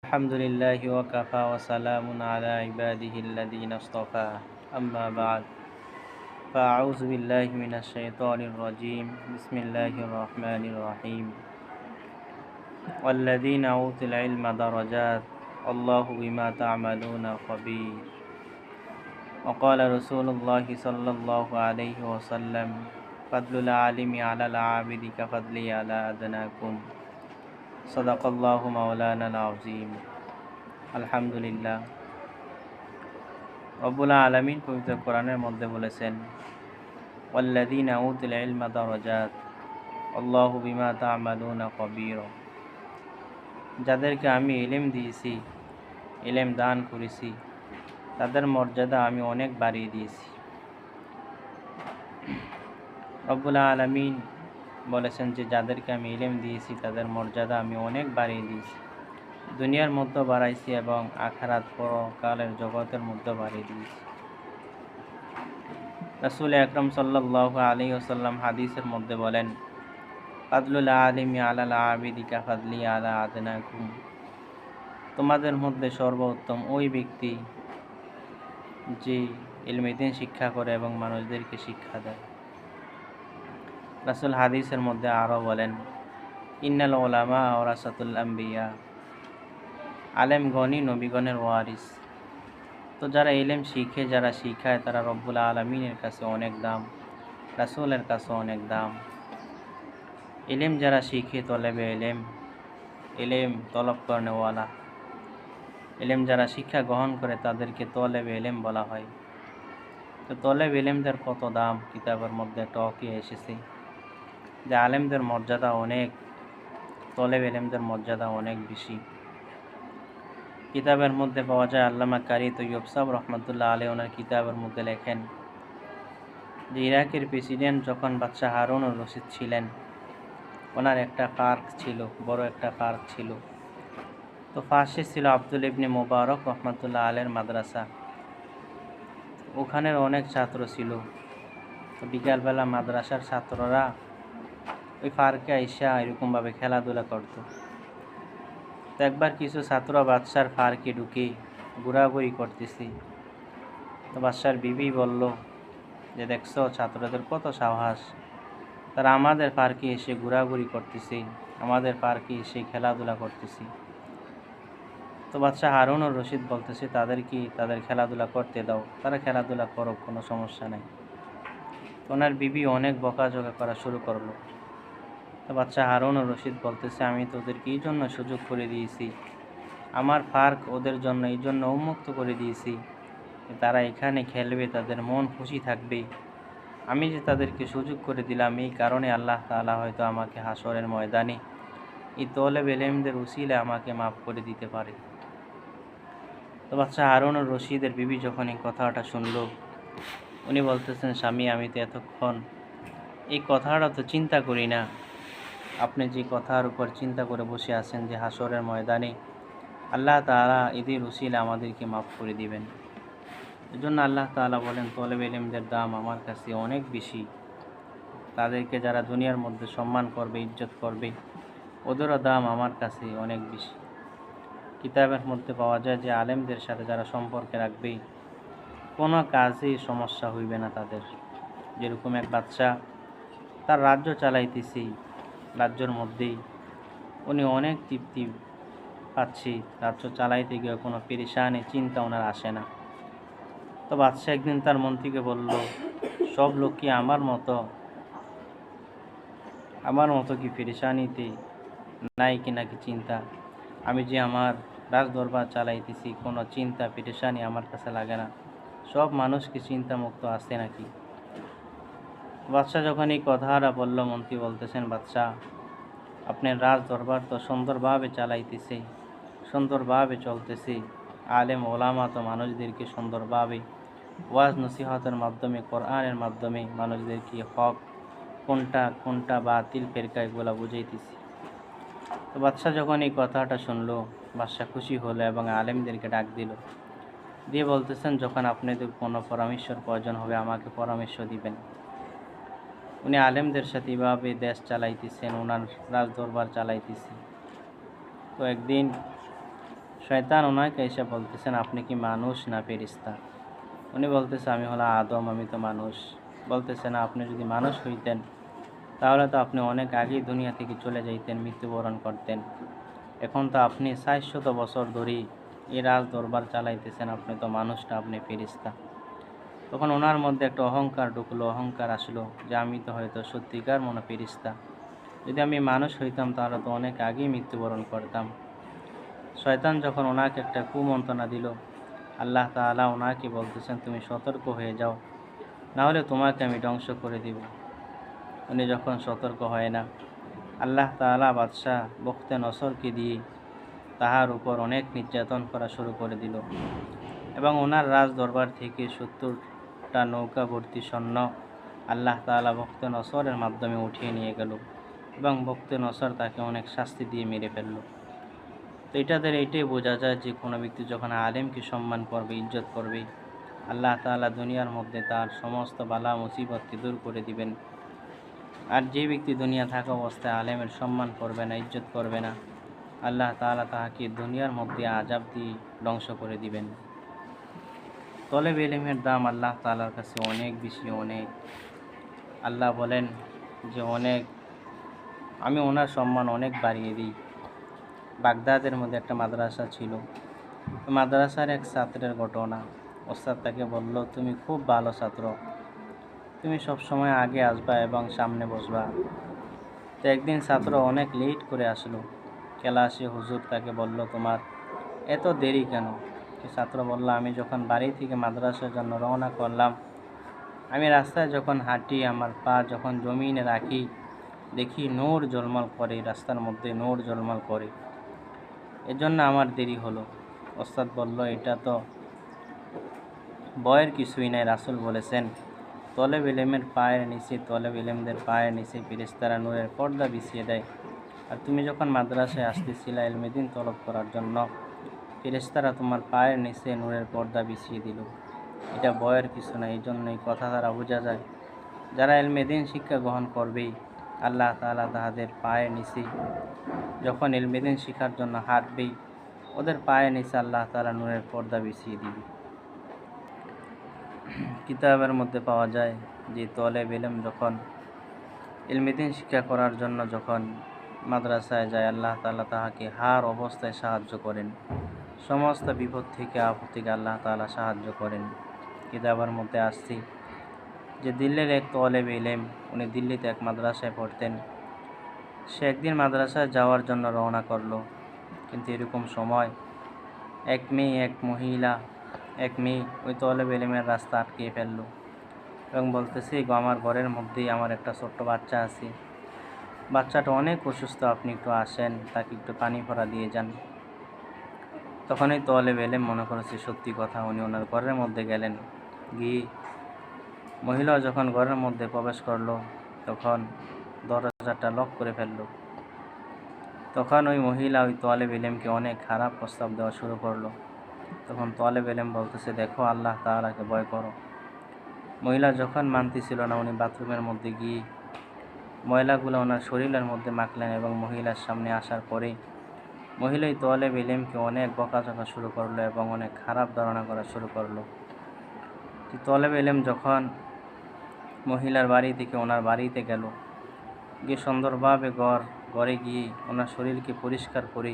الحمد لله وكفى وسلام على عباده الذين اصطفى أما بعد فأعوذ بالله من الشيطان الرجيم بسم الله الرحمن الرحيم والذين أوتوا العلم درجات الله بما تعملون خبير وقال رسول الله صلى الله عليه وسلم فضل العالم على العابد كفضلي على أدناكم صدق الله مولانا العظيم আলহামদুলিল্লাহ। রব্বুল আলামিন পবিত্র কোরআনের মধ্যে বলেছেন, ওয়াল্লাযীনা উতুল ইলমা দারাজাত আল্লাহু বিমা তা'মালুনা খবীর। যাদেরকে আমি ইলম দিয়েছি, ইলম দান করেছি, তাদের মর্যাদা আমি অনেক বাড়িয়ে দিয়েছি। রব্বুল আলামিন বলেছেন যে যাদেরকে আমি ইলম দিয়েছি তাদের মর্যাদা আমি অনেক বাড়িয়ে দিয়েছি, দুনিয়ার মধ্যে বাড়াইছি এবং আখিরাত পরকালের জগতের মধ্যে বাড়িয়ে দিয়েছি। রাসূল আকরাম সাল্লাল্লাহু আলাইহি ওয়াসাল্লাম হাদিসের মধ্যে বলেন, ফাদলুল আলিমি আলাল আবিদি কা ফাদলি আলা আদনাকুম। তোমাদের মধ্যে সর্বোত্তম ওই ব্যক্তি যে ইলমে দ্বীন শিক্ষা করে এবং মানুষদেরকে শিক্ষা দেয়। রাসূল হাদিসের মধ্যে আরও বলেন, ইন্নাল উলামা ওয়ারাসাতুল আম্বিয়া। আলেমগণই নবীগণের ওয়ারিস। তো যারা ইলম শিখে, যারা শিখায়, তারা রব্বুল আলামিনের কাছে অনেক দাম, রাসূলের কাছে অনেক দাম। ইলম যারা শিখে, তলেবে ইলম, ইলম তলব করেনেওয়ালা, ইলম যারা শিক্ষা গ্রহণ করে তাদেরকে তলেবে ইলম বলা হয়। তো তলেব ইলমদের কত দাম, কিতাবের মধ্যে একটা ওয়াকিয়া এসেছে যে আলেমদের মর্যাদা অনেক, তলেব ইলমদের মর্যাদা অনেক বেশি। কিতাবের মধ্যে পাওয়া যায়, আল্লামা কারি তৈয়ব সাহেব রহমতুল্লাহ আলাইহি ওনার কিতাবের মধ্যে লেখেন যে ইরাকের প্রেসিডেন্ট যখন বাদশা হারুনুর রশিদ ছিলেন, ওনার একটা পার্ক ছিল, বড় একটা পার্ক ছিল। তো পাশে ছিল আব্দুল ইবনে মুবারক রহমতুল্লাহ আলাইহির মাদ্রাসা। ওখানের অনেক ছাত্র ছিল। তো বিকালবেলা মাদ্রাসার ছাত্ররা ওই পার্কে আইসা এরকমভাবে খেলাধুলা করত। তো একবার কিছু ছাত্র বাদশার পার্কে ঢুকে ঘোরাঘুরি করতেছে। তো বাদশার বিবি বলল যে, দেখছো ছাত্রদের কত সাহস, তারা আমাদের পার্কে এসে ঘোরাঘুরি করতেছে, আমাদের পার্কে এসে খেলাধুলা করতেছে। তো বাদশাহ হারুনুর রশিদ বলতেছে, তাদের খেলাধুলা করতে দাও, তারা খেলাধুলা করুক, কোনো সমস্যা নেই। তো ওনার বিবি অনেক বকাঝকা করা শুরু করলো। তো বাদশাহ হারুনুর রশিদ বলতেছে, আমি তো ওদেরকে এই জন্য সুযোগ করে দিয়েছি, আমার পার্ক ওদের জন্য এই জন্য উন্মুক্ত করে দিয়েছি, তারা এখানে খেলবে, তাদের মন খুশি থাকবে। আমি যে তাদেরকে সুযোগ করে দিলাম, এই কারণে আল্লাহ তাআলা হয়তো আমাকে হাসরের ময়দানে এই তলেব ইলমদের উসিলে আমাকে মাফ করে দিতে পারে। তো বাদশাহ হারুনুর রশিদের বিবি যখন এই কথাটা শুনলো, উনি বলতেছেন, স্বামী, আমি তো এতক্ষণ এই কথাটা তো চিন্তা করি না, আপনি যে কথার উপর চিন্তা করে বসে আছেন যে হাসরের ময়দানে আল্লাহ তাআলা এদের উসিলে আমাদেরকে মাফ করে দিবেন। এজন্য আল্লাহ তাআলা বলেন, তলেব ইলমদের দাম আমার কাছে অনেক বেশি। তাদেরকে যারা দুনিয়ার মধ্যে সম্মান করবে, ইজ্জত করবে, ওদেরও দাম আমার কাছে অনেক বেশি। কিতাবের মধ্যে পাওয়া যায় যে আলেমদের সাথে যারা সম্পর্কে রাখবে, কোনো কাজেই সমস্যা হইবে না তাদের। যেরকম এক বাদশা তার রাজ্য চালাইতেছে, রাজ্যের মধ্যেই উনি অনেক তৃপ্তি পাচ্ছি, রাজ্য চালাইতে গিয়ে কোনো পেরেশানি চিন্তা ওনার আসে না। তো বাদশা একদিন তার মন্ত্রীকে বলল, সব লোক কি আমার মতো কি পেরেশানিতে নাই কি নাকি চিন্তা? আমি যে আমার রাজ দরবার চালাইতেছি, কোনো চিন্তা পেরেশানি আমার কাছে লাগে না, সব মানুষ কি চিন্তামুক্ত আছে নাকি? বাদশা যখন এই কথাটা বলল, মন্ত্রী বলতেছেন, বাদশা, আপনার রাজ দরবার তো সুন্দরভাবে চালাইতেছে, সুন্দরভাবে চলতেছে, আলেম ওলামা তো মানুষদেরকে সুন্দরভাবে ওয়াজ নসিহতের মাধ্যমে, কোরআনের মাধ্যমে মানুষদেরকে হক কোনটা বাতিল ফেরকা এগুলো বুঝাইতেছি। তো বাদশা যখন এই কথাটা শুনলো, বাদশা খুশি হলো এবং আলেমদেরকে ডাক দিল, দিয়ে বলতেছেন, যখন আপনাদের কোনো পরামর্শের প্রয়োজন হবে আমাকে পরামর্শ দিবেন। উনি আলেমদের সাথে এভাবে দেশ চালাইতেছেন, ওনার রাজ দরবার চালাইতেছে। তো একদিন শয়তান ওনাকে এসে বলতেছেন, আপনি কি মানুষ না ফেরেশতা? উনি বলতেছে, আমি হলো আদম, আমি তো মানুষ। বলতেছে, না, আপনি যদি মানুষ হইতেন তাহলে তো আপনি অনেক আগেই দুনিয়া থেকে চলে যাইতেন, মৃত্যুবরণ করতেন। এখন তো আপনি ৬০০ বছর ধরেই এই রাজ দরবার চালাইতেছেন, আপনি তো মানুষ না, আপনি ফেরেশতা। তখন ওনার মধ্যে একটা অহংকার ঢুকলো, অহংকার আসলো যে আমি তো হয়তো সত্যিকার মনে ফেরেশতা। যদি আমি মানুষ হইতাম তাহলে তো অনেক আগেই মৃত্যুবরণ করতাম। শয়তান যখন ওনাকে একটা কুমন্ত্রণা দিল, আল্লাহ তাআলা ওনাকে বলতেছেন, তুমি সতর্ক হয়ে যাও, না হলে তোমাকে আমি ধ্বংস করে দিব। উনি যখন সতর্ক হয় না, আল্লাহ তাআলা বাদশাহ বখতে নসরকে দিয়ে তাহার উপর অনেক নির্যাতন করা শুরু করে দিল এবং ওনার রাজ দরবার থেকে ৭০টা নৌকা ভর্তি স্বর্ণ আল্লাহ তাআলা বখতে নসরের মাধ্যমে উঠিয়ে নিয়ে গেল এবং বখতে নসর তাকে অনেক শাস্তি দিয়ে মেরে ফেলল। তো এটাই বোঝা যায় যে কোনো ব্যক্তি যখন আলেমকে সম্মান করবে, ইজ্জত করবে, আল্লাহ তাআলা দুনিয়ার মধ্যে তার সমস্ত বালা মুসিবতকে দূর করে দিবেন। আর যে ব্যক্তি দুনিয়া থাকা অবস্থায় আলেমের সম্মান করবে না, ইজ্জত করবে না, আল্লাহ তাআলা তাহাকে দুনিয়ার মধ্যে আযাব দিয়ে ধ্বংস করে দিবেন। তলেব ইলমের দাম আল্লাহ তাআলার কাছে অনেক বেশি, অনেক। আল্লাহ বলেন যে আমি ওনার সম্মান অনেক বাড়িয়ে দিই। বাগদাদের মধ্যে একটা মাদ্রাসা ছিল। মাদ্রাসার এক ছাত্রের ঘটনা। ওস্তাদ তাকে বলল, তুমি খুব ভালো ছাত্র, তুমি সবসময় আগে আসবা এবং সামনে বসবা। তো একদিন ছাত্র অনেক লেট করে আসলো ক্লাসে। হুজুর তাকে বলল, তোমার এত দেরি কেন? ছাত্র বলল, আমি যখন বাড়ি থেকে মাদ্রাসার জন্য রওনা করলাম, আমি রাস্তায় যখন হাঁটি, আমার পা যখন জমিনে রাখি, দেখি নূর ঝলমল করে, রাস্তার মধ্যে নূর ঝলমল করে, এজন্য আমার দেরি হলো। ওস্তাদ বলল, এটা তো ভয়ের কিছুই নাই। রাসূল বলেছেন, তলেব ইলমের পায়ের নিচে, তলেব ইলমদের পায়ের নিচে ফেরেশতারা নূরের পর্দা বিছিয়ে দেয়। আর তুমি যখন মাদ্রাসায় আসতেছিলা ইলমে দ্বীন তলব করার জন্য, ফেরেশতারা তোমার পায়ের নিচে নূরের পর্দা বিছিয়ে দিল। এটা ভয়ের কিছু না। এই জন্য এই কথা দ্বারা বোঝা যায়, যারা ইলমে দ্বীন শিক্ষা গ্রহণ করবে, আল্লাহ তাআলা তাহাদের পায়ের নিচে যখন ইলমে দ্বীন শিক্ষার জন্য হাঁটবে, ওদের পায়ের নিচে আল্লাহ তাআলা নূরের পর্দা বিছিয়ে দিবে। কিতাবের মধ্যে পাওয়া যায় যে তলেব ইলম যখন ইলমে দ্বীন শিক্ষা করার জন্য যখন মাদ্রাসায় যায়, আল্লাহ তাআলা তাহাকে হার অবস্থায় সাহায্য করেন। সমস্ত বিপদ থেকে, আপদ থেকে আল্লাহ তাআলা সাহায্য করেন। কিতাবের মধ্যে আসছে যে দিল্লির এক তলেব ইলম, উনি দিল্লিতে এক মাদ্রাসায় পড়তেন। সে একদিন মাদ্রাসায় যাওয়ার জন্য রওনা করলো, কিন্তু এরকম সময় এক মেয়ে ওই তলেব ইলমের রাস্তা আটকিয়ে ফেললো এবং বলতেছে, আমার ঘরের মধ্যেই আমার একটা ছোট্ট বাচ্চা আছে, বাচ্চাটা অনেক অসুস্থ, আপনি একটু আসেন, তাকে একটু পানি ভরা দিয়ে যান। তখনই তলেব ইলম মনে করেছে সত্যি কথা। উনি ওনার ঘরের মধ্যে গেলেন। গিয়ে মহিলা যখন ঘরের মধ্যে প্রবেশ করলো, তখন দরজাটা লক করে ফেললো। তখন ওই মহিলা ওই তলেব ইলমকে অনেক খারাপ প্রস্তাব দেওয়া শুরু করলো। তখন তলেব ইলম বলতেছে, দেখো, আল্লাহ তাআলাকে ভয় করো। মহিলা যখন মানতেছিল না, উনি বাথরুমের মধ্যে গিয়ে ময়লাগুলো ওনার শরীরের মধ্যে মাখলেন এবং মহিলার সামনে আসার পরে মহিলাই তলেব ইলমকে অনেক বকাঝকা শুরু করলো এবং অনেক খারাপ ধারণা করা শুরু করলো। তলেব ইলম যখন মহিলার বাড়ি থেকে ওনার বাড়িতে গেল, গিয়ে সুন্দরভাবে ঘরে গিয়ে ওনার শরীরকে পরিষ্কার করে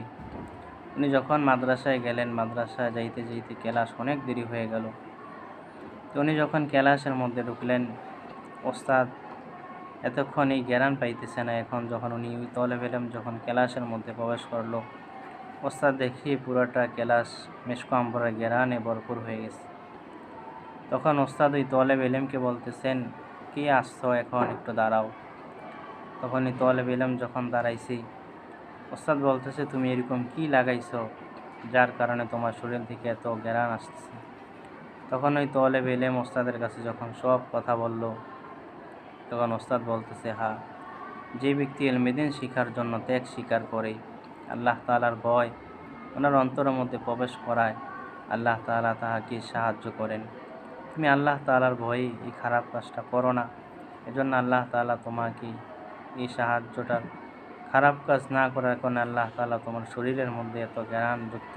উনি যখন মাদ্রাসায় গেলেন, মাদ্রাসায় যাইতে যাইতে ক্লাস অনেক দেরি হয়ে গেল। তো উনি যখন ক্লাসের মধ্যে ঢুকলেন, ওস্তাদ এতক্ষণ এই জ্ঞান পাইতেছে না। এখন যখন উনি ওই তলেব ইলম যখন ক্লাসের মধ্যে প্রবেশ করলো, ওস্তাদ দেখি পুরোটা ক্লাস মেশক আম্বরের জ্ঞানে ভরপুর হয়ে গেছে। তখন ওস্তাদ ওই তলেব ইলমকে বলতেছেন, কি আসছো, এখন একটু দাঁড়াও। তখন এই তলেব ইলম যখন দাঁড়াইছি, ওস্তাদ বলতেছে, তুমি এরকম কি লাগাইছো যার কারণে তোমার শরীর থেকে এত জ্ঞান আসতেছে? তখন ওই তলেব ইলম ওস্তাদের কাছে যখন সব কথা বলল, তখন ওস্তাদ বলতেছে, হ্যাঁ, যে ব্যক্তি ইলমে দ্বীন শিখার জন্য ত্যাগ স্বীকার করে, আল্লাহ তাআলার ভয় ওনার অন্তরের মধ্যে প্রবেশ করায়, আল্লাহ তাআলা তাহাকে সাহায্য করেন। তুমি আল্লাহ তাআলার ভয়ে এই খারাপ কাজটা করো না, এজন্য আল্লাহ তাআলা তোমাকে এই সাহায্যটা খারাপ কাজ না করার কারণে আল্লাহ তাআলা তোমার শরীরের মধ্যে এত জ্ঞানযুক্ত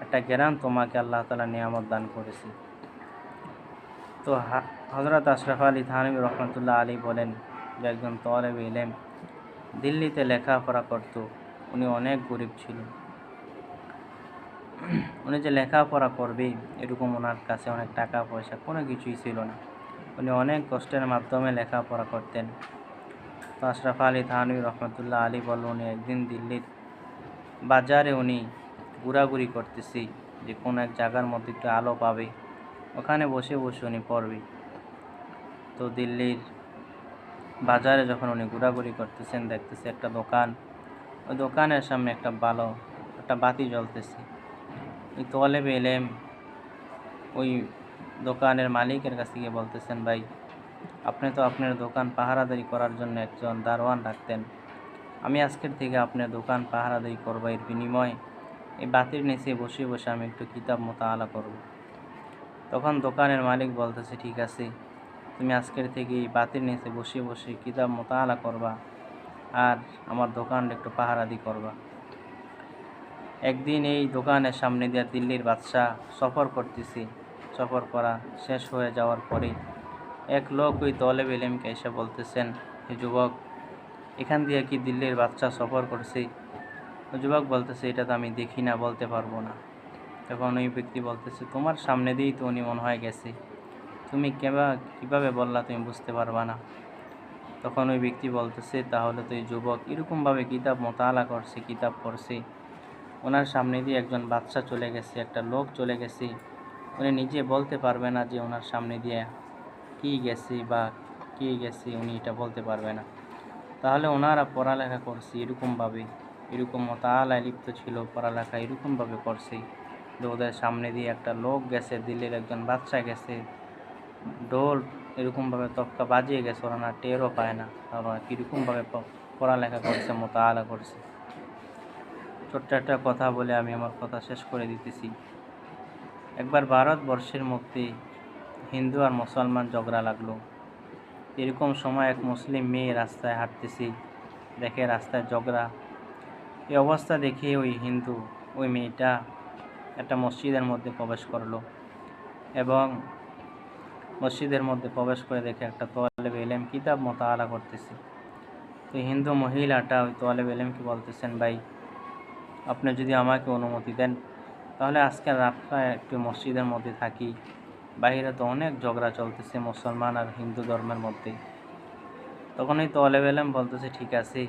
একটা জ্ঞান তোমাকে আল্লাহ তাআলা নিয়ামত দান করেছে। তো হযরত আশরাফ আলী থানভী রহমাতুল্লাহ আলী বলেন যে একজন তলেবে ইলম দিল্লিতে লেখাপড়া করত। উনি অনেক গরিব ছিল। উনি যে লেখাপড়া করবে এরকম ওনার কাছে অনেক টাকা পয়সা কোনো কিছুই ছিল না। উনি অনেক কষ্টের মাধ্যমে লেখাপড়া করতেন। তো আশরাফ আলী থানভী রহমাতুল্লাহ আলী বলল উনি একদিন দিল্লির বাজারে উনি ঘোরাঘুরি করতেছি যে কোনো এক জায়গার মধ্যে একটু আলো পাবে, ওখানে বসে বসে উনি পড়বে। তো দিল্লির বাজারে যখন উনি ঘোরাঘুরি করতেছেন দেখতেছে একটা দোকান, ওই দোকানের সামনে একটা বাতি জ্বলতেছে। ওই তলেবে ইলম ওই দোকানের মালিকের কাছে গিয়ে বলতেছেন, ভাই আপনি তো আপনার দোকান পাহারাদারি করার জন্য একজন দারোয়ান রাখতেন, আমি আজকের থেকে আপনার দোকান পাহারাদারি করবো, এর বিনিময়ে এই বাতির নিচে বসে বসে আমি একটু কিতাব মোতালা করব। তখন দোকানের মালিক বলতেছে, ঠিক আছে, তুমি আজকের থেকে এই বাতির নিচে বসে বসে কিতাব মোতালা করবা আর আমার দোকানটা একটু পাহারাদি করবা। একদিন এই দোকানের সামনে দিয়ে দিল্লির বাদশাহ সফর করতেছি। সফর করা শেষ হয়ে যাওয়ার পরে এক লোক ওই তলেব ইলমকে এসে বলতেছেন, হে যুবক, এখান দিয়ে কি দিল্লির বাদশাহ সফর করছে? ওই যুবক বলতেছে, এটা তো আমি দেখি না, বলতে পারবো না। তখন ওই ব্যক্তি বলতেছে, তোমার সামনে দিয়েই তো উনি মনে হয় গেছে, তুমি কীভাবে বললা তুমি বুঝতে পারবা না? তখন ওই ব্যক্তি বলতেছে, তাহলে তো এই যুবক এরকমভাবে কিতাব মোতালা করছে, কিতাব পড়ছে, ওনার সামনে দিয়ে একজন বাদশা চলে গেছে, একটা লোক চলে গেছে, উনি নিজে বলতে পারবে না যে ওনার সামনে দিয়ে কী গেছে বা কে গেছে, উনি এটা বলতে পারবে না। তাহলে ওনারা পড়ালেখা করছে এরকমভাবে, এরকম মোতালায় লিপ্ত ছিল, পড়ালেখা এরকমভাবে করছে যে ওদের সামনে দিয়ে একটা লোক গেছে, দিল্লির একজন বাদশা গেছে, ঢোল এরকমভাবে তবকা বাজিয়ে গেছে, ওরা টেরও পায় না, ওরা কীরকমভাবে পড়ালেখা করছে, মোতালা করছে। ছোট্ট একটা কথা বলে আমি আমার কথা শেষ করে দিতেছি। একবার ভারতবর্ষের মধ্যে হিন্দু আর মুসলমান ঝগড়া লাগলো। এরকম সময় এক মুসলিম মেয়ে রাস্তায় হাঁটতেছি, দেখে রাস্তায় ঝগড়া। এই অবস্থা দেখে ওই মেয়েটা একটা মসজিদের মধ্যে প্রবেশ করলো এবং মসজিদের মধ্যে প্রবেশ করে দেখে একটা তলেবে ইলম কিতাব মোতালা করতেছে। তো হিন্দু মহিলাটা ওই তলেবে ইলমকে বলতেছেন, ভাই আপনি যদি আমাকে অনুমতি দেন তাহলে আজকের রাতটা একটু মসজিদের মধ্যে থাকি, বাইরে তো অনেক ঝগড়া চলতেছে মুসলমান আর হিন্দু ধর্মের মধ্যে। তখন এই তলেবে ইলম বলতেছে, ঠিক আছে,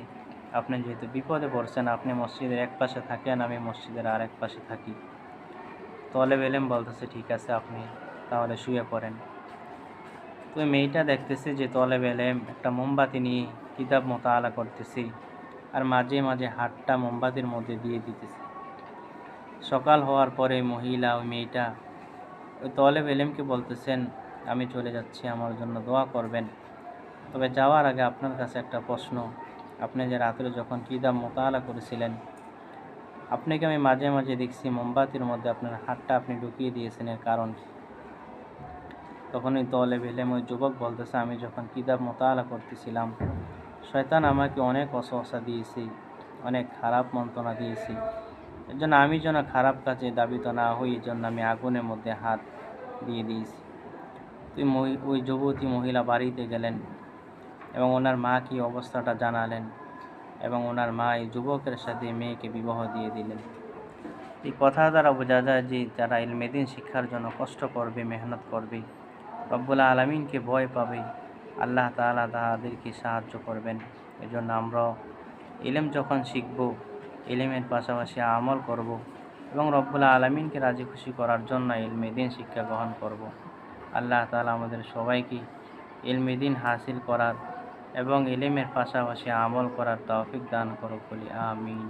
আপনি যেহেতু বিপদে পড়ছেন, আপনি মসজিদের এক পাশে থাকেন, আমি মসজিদের আরেক পাশে থাকি। তলেবে ইলম বলতেছে, ঠিক আছে, আপনি তাহলে শুয়ে পড়েন। তো মেয়েটা দেখতেছে যে তলেবে ইলম একটা মোমবাতি নিয়ে কিতাব মোতালা করতেছে আর মাঝে মাঝে হাতটা মোমবাতির মধ্যে দিয়ে দিতেছে। সকাল হওয়ার পরে ওই মেয়েটা ওই তলেবে ইলমকে বলতেছেন, আমি চলে যাচ্ছি, আমার জন্য দোয়া করবেন, তবে যাওয়ার আগে আপনার কাছে একটা প্রশ্ন, আপনি যে রাত্রে যখন কিতাব মোতালা করেছিলেন, আপনাকে আমি মাঝে মাঝে দেখছি মোমবাতির মধ্যে আপনার হাতটা আপনি ঢুকিয়ে দিয়েছেন, এর কারণ কি? তখন ওই তলেবে ইলম ওই যুবক বলতেছে, আমি যখন কিতাব মোতালা করতেছিলাম, শয়তান আমাকে অনেক ওয়াসওয়াসা দিয়েছে, অনেক খারাপ মন্ত্রণা দিয়েছে, এর জন্য আমি যেন খারাপ কাজে দাবিত না হই, এই জন্য আমি আগুনের মধ্যে হাত দিয়ে দিয়েছি। ওই যুবতী মহিলা বাড়িতে গেলেন এবং ওনার মা কি অবস্থাটা জানালেন এবং ওনার মা এই যুবকের সাথে মেয়েকে বিবাহ দিয়ে দিলেন। এই কথা দ্বারা বোঝা যায় যে যারা ইলমে দ্বীন শিক্ষার জন্য কষ্ট করবে, মেহনত করবে, রব্বুল আলামিনকে ভয় পাবে, আল্লাহ তাআলা তাদেরকে সাহায্য করবেন। এজন্য আমরাও ইলম যখন শিখব, ইলমের পাশাপাশি আমল করব এবং রব্বুল আলামিনকে রাজি খুশি করার জন্য ইলমে দ্বীন শিক্ষা গ্রহণ করব। আল্লাহ তাআলা আমাদের সবাইকে ইলমে দ্বীন হাসিল করার এবং ইলমের পাশাপাশি আমল করার তৌফিক দান করুক বলি আমিন।